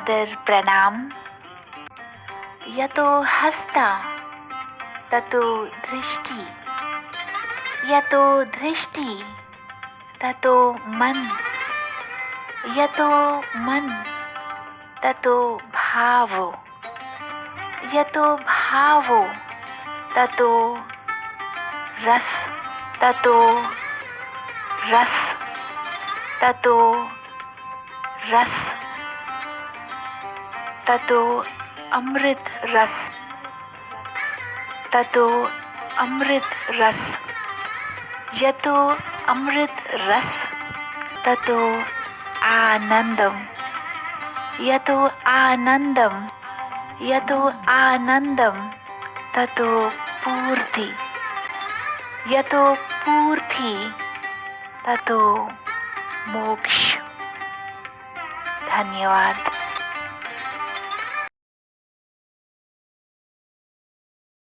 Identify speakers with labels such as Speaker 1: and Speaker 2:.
Speaker 1: सादर प्रणाम। यतो हस्ता ततो दृष्टि, यतो दृष्टि ततो मन, यतो मन ततो भावो, यतो भावो ततो रस, ततो रस, ततो रस, ततो अमृत रस, ततो अमृत रस, यतो अमृत रस ततो आनंदम, यतो आनंदम, यतो आनंदम ततो पूर्ति, यतो पूर्ति ततो मोक्ष। धन्यवाद।